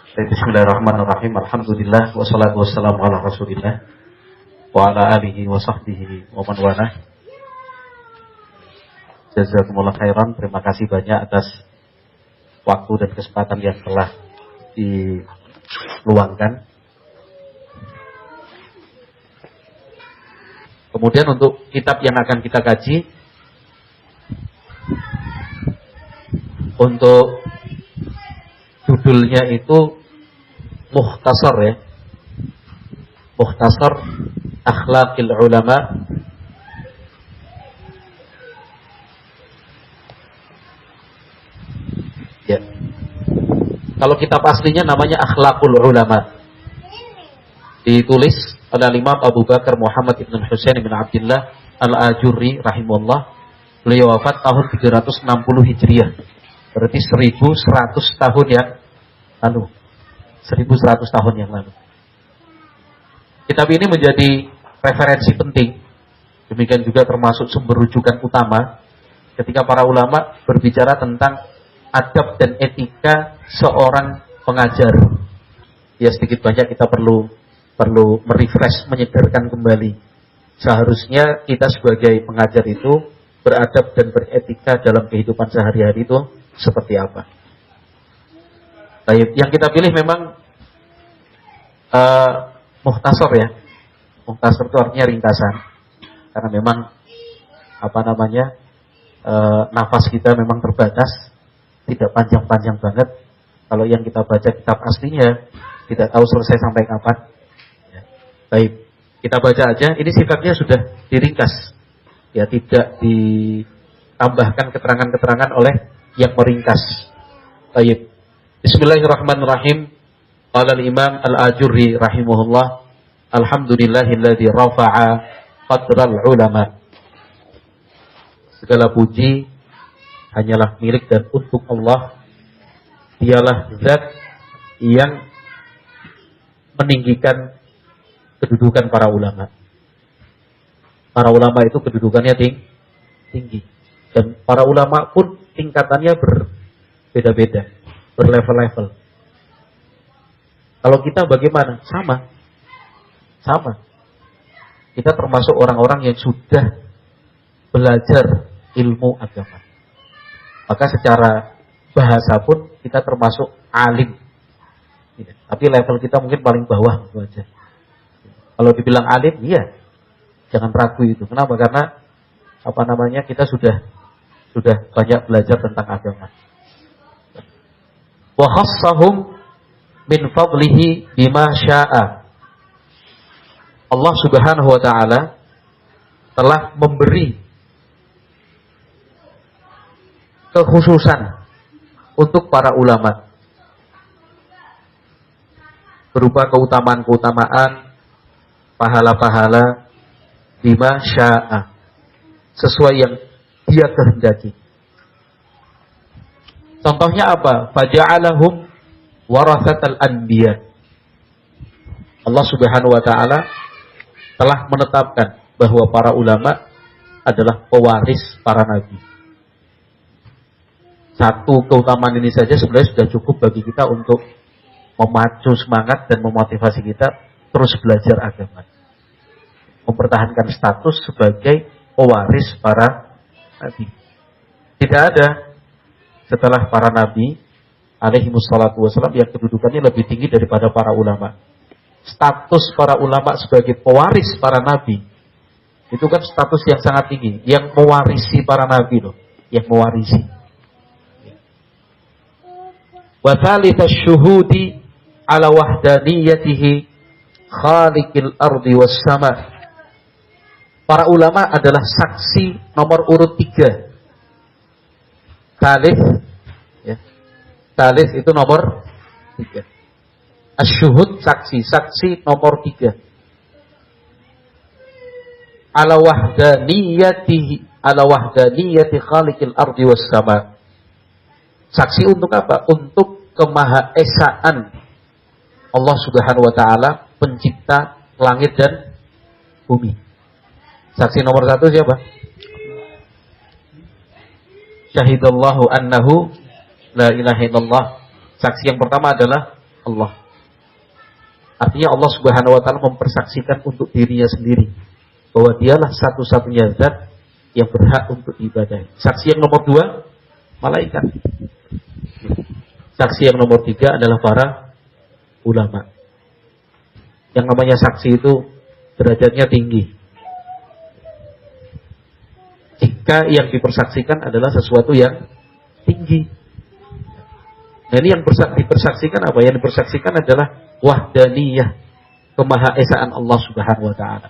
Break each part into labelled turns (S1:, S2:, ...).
S1: Bismillahirrahmanirrahim. Alhamdulillah wassalatu wassalamu ala Rasulillah wa ala alihi wa sahbihi wa man walah. Jazakumullah khairan. Terima kasih banyak atas waktu dan kesempatan yang telah diluangkan. Kemudian untuk kitab yang akan kita kaji, untuk judulnya itu Mukhtasar ya. Mukhtasar Akhlaqil Ulama. Ya. Kalau kitab aslinya namanya Akhlaqul Ulama. Ditulis oleh Imam Abu Bakar Muhammad ibn Husain bin Abdullah Al-Ajurri rahimahullah. Beliau wafat tahun 360 Hijriah. Berarti 1100 tahun yang lalu. 1100 tahun yang lalu. Kitab ini menjadi referensi penting. Demikian juga termasuk sumber rujukan utama ketika para ulama berbicara tentang adab dan etika seorang pengajar. Ya, sedikit banyak kita perlu merefresh, menyegarkan kembali. Seharusnya kita sebagai pengajar itu beradab dan beretika dalam kehidupan sehari-hari itu seperti apa. Baik, yang kita pilih memang mukhtasar ya. Mukhtasar itu artinya ringkasan. Karena memang nafas kita memang terbatas, tidak panjang-panjang banget. Kalau yang kita baca kitab aslinya tidak tahu selesai sampai kapan. Ya. Baik, kita baca aja. Ini sifatnya sudah diringkas. Ya, tidak ditambahkan keterangan-keterangan oleh yang meringkas. Baik. Bismillahirrahmanirrahim. Qala al-Imam Al-Ajurri rahimahullah, alhamdulillahilladzi rafa'a qadral ulama. Segala puji hanyalah milik dan untuk Allah. Dialah zat yang meninggikan kedudukan para ulama. Para ulama itu kedudukannya tinggi. Dan para ulama pun tingkatannya berbeda-beda, berlevel-level. Kalau kita bagaimana? Sama. Kita termasuk orang-orang yang sudah belajar ilmu agama. Maka secara bahasa pun kita termasuk alim. Tapi level kita mungkin paling bawah itu aja. Kalau dibilang alim, iya. Jangan ragu itu. Kenapa? Karena kita sudah banyak belajar tentang agama. Wa khassahum min fadlihi bima syaa. Allah Subhanahu wa taala telah memberi kekhususan untuk para ulama berupa keutamaan-keutamaan, pahala-pahala bima syaa, sesuai yang Dia kehendaki. Contohnya apa? Faja'alahum warathatal anbiya. Allah Subhanahu wa taala telah menetapkan bahwa para ulama adalah pewaris para nabi. Satu keutamaan ini saja sebenarnya sudah cukup bagi kita untuk memacu semangat dan memotivasi kita terus belajar agama. Mempertahankan status sebagai pewaris para nabi. Tidak ada setelah para nabi alaihi wassalatu wassalam yang kedudukannya lebih tinggi daripada para ulama. Status para ulama sebagai pewaris para nabi itu kan status yang sangat tinggi, yang mewarisi para nabi loh, yang mewarisi. Wa thalithas syuhudi ala wahdaniyatihi khaliqil ardi was sama. Para ulama adalah saksi nomor urut 3. Thalith itu nomor 3. Asyuhud saksi nomor 3. Ala wahdaniyati khaliqil ardi was sama. Saksi untuk apa? Untuk kemahaesaan Allah Subhanahu wa taala, pencipta langit dan bumi. Saksi nomor 1 siapa? Syahidallahu annahu la ilaha illallah. Saksi yang pertama adalah Allah. Artinya Allah Subhanahu wa taala mempersaksikan untuk dirinya sendiri bahwa dialah satu-satunya zat yang berhak untuk diibadahi. Saksi yang nomor 2, malaikat. Saksi yang nomor 3 adalah para ulama. Yang namanya saksi itu derajatnya tinggi. Jika yang dipersaksikan adalah sesuatu yang tinggi. Nah, ini yang dipersaksikan apa? Yang dipersaksikan adalah wahdaniyah, kemahaesaan Allah Subhanahu wa taala.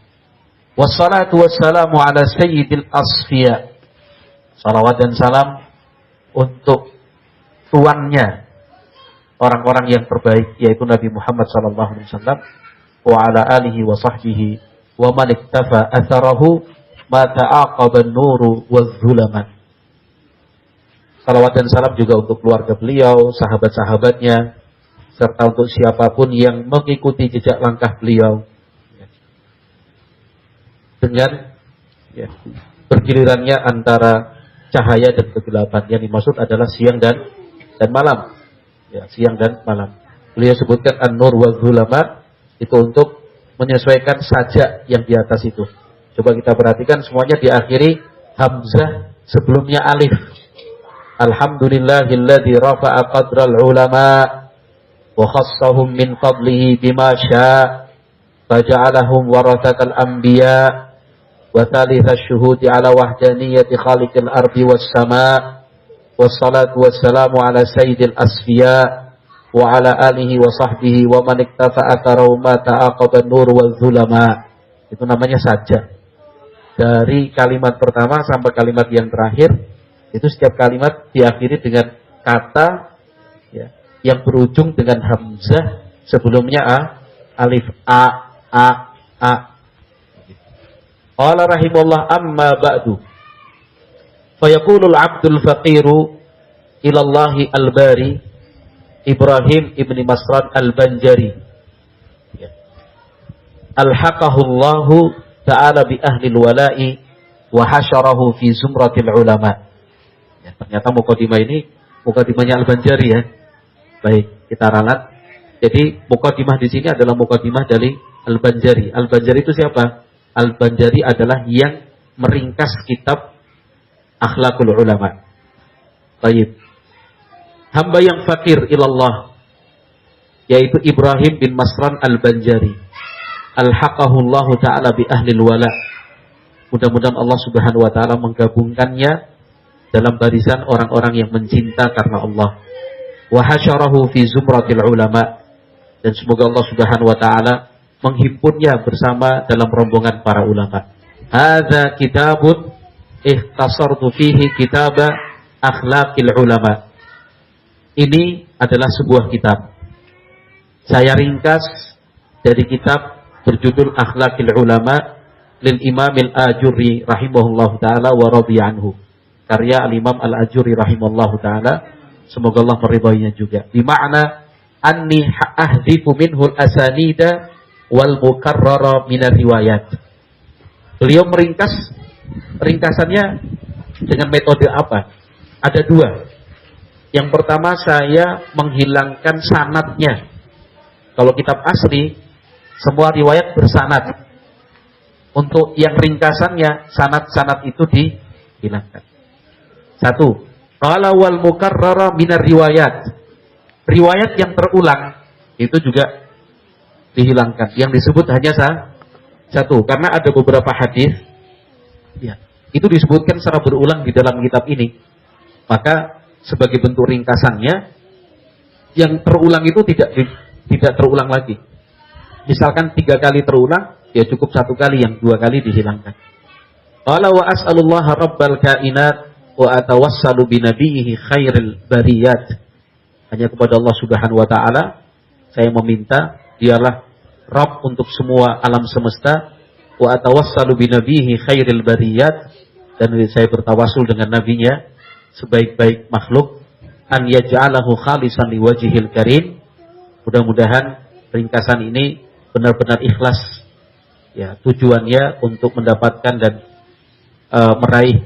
S1: Wassalatu wassalamu ala sayyidil asfiya. Salawat dan salam untuk tuannya orang-orang yang terbaik, yaitu Nabi Muhammad sallallahu alaihi wasallam, wa ala alihi wa sahbihi wa man iktafa atharahu ma ta'aqaba an-nuru wadh-dhulaman. Salawat dan salam juga untuk keluarga beliau, sahabat-sahabatnya, serta untuk siapapun yang mengikuti jejak langkah beliau dengan bergilirannya antara cahaya dan kegelapan. Yang dimaksud adalah siang dan malam. Ya, siang dan malam. Beliau sebutkan an-nur wa dzulamat itu untuk menyesuaikan sajak yang di atas itu. Coba kita perhatikan semuanya diakhiri hamzah sebelumnya alif. Alhamdulillahilladzi rafa'a qadral ulama wa khassahum min fadlihi bima syaa' faja'alahum warathatal anbiya' wa thalithasy syuhudi ala wahdaniyati khaliqil ardi was sama' wassalatu wassalamu ala sayyidil asfiya wa ala alihi wa sahbihi wa man iktafa atharau ma ta'aqaba an-nur wal zulama. Itu namanya sajak. Dari kalimat pertama sampai kalimat yang terakhir, itu setiap kalimat diakhiri dengan kata yang berujung dengan hamzah sebelumnya alif a. Qala rahimahullah amma ba'du. Fayaqulul abdul faqiru ilallahi al-bari Ibrahim ibni Masran al-Banjari. Alhaqahullahu ta'ala bi ahlil wala'i wa hasyarahu fi zumratil ulama. Ya, ternyata mukadimah ini mukadimahnya Al-Banjari ya. Baik, kita ralat. Jadi mukadimah di sini adalah mukadimah dari Al-Banjari. Al-Banjari itu siapa? Al-Banjari adalah yang meringkas kitab Akhlaqul Ulama. Baik. Hamba yang fakir ilallah, yaitu Ibrahim bin Masran Al-Banjari. Alhaqahullahu ta'ala bi ahlil wala. Mudah-mudahan Allah Subhanahu wa ta'ala menggabungkannya dalam barisan orang-orang yang mencinta karena Allah. Wa hasyarahu fi zumratil ulama. Dan semoga Allah Subhanahu wa ta'ala menghimpunnya bersama dalam rombongan para ulama. Hadza kitabun ikhtasartu fihi kitaba akhlaqil ulama. Ini adalah sebuah kitab. Saya ringkas dari kitab berjudul Akhlaqil Ulama lil Imam Al-Ajurri rahimahullahu taala wa radhiya anhu. Karya Al-Imam Al-Ajurri rahimahullahu taala, semoga Allah meridainya juga. Di makna anni ahdifu minhu al-asanida wal mukarrara min riwayat. Beliau meringkas, ringkasannya dengan metode apa? Ada dua. Yang pertama, saya menghilangkan sanadnya. Kalau kitab asli, semua riwayat bersanad. Untuk yang ringkasannya, sanad-sanad itu dihilangkan. Satu, qala wal mukarrara minar riwayat. Riwayat yang terulang itu juga dihilangkan. Yang disebut hanya satu, karena ada beberapa hadis ya, itu disebutkan secara berulang di dalam kitab ini. Maka sebagai bentuk ringkasannya, yang terulang itu tidak terulang lagi. Misalkan 3 kali terulang, ya cukup 1 kali, yang 2 kali dihilangkan. Qala wa as'alullaha rabbal kainat wa atawassalu binabiyhi khairil bariyat. Hanya kepada Allah Subhanahu wa taala saya meminta, dialah Rabb untuk semua alam semesta, wa atawassalu binabiyhi khairil bariyat, dan saya bertawasul dengan nabinya sebaik-baik makhluk, an yaj'alahu khalisan liwajhil karim. Mudah-mudahan ringkasan ini benar-benar ikhlas ya, tujuannya untuk mendapatkan dan meraih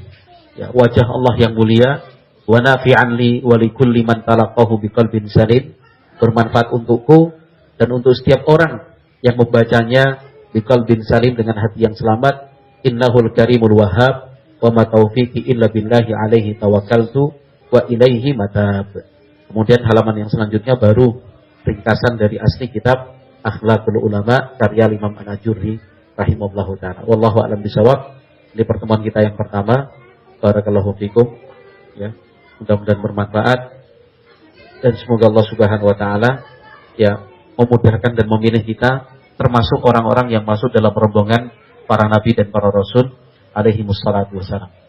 S1: ya, wajah Allah yang mulia. Wa nafi'an li wa likulli man talaqahu biqalbin salim. bermanfaat untukku dan untuk setiap orang yang membacanya biqalbin salim dengan hati yang selamat. Innahul karimul wahhab wa ma taufiqi illa billahi alaihi tawakkaltu wa ilaihi matab. Kemudian halaman yang selanjutnya baru ringkasan dari asli kitab Akhlaqul Ulama karya Imam Al-Ajurri rahimahullahu taala. Wallahu a'lam bishawab. Ini pertemuan kita yang pertama. Barakallahu fikum. Ya, mudah-mudahan bermanfaat dan semoga Allah Subhanahu wa taala ya memudahkan dan memilih kita termasuk orang-orang yang masuk dalam rombongan para nabi dan para rasul alaihi wassalatu wassalam.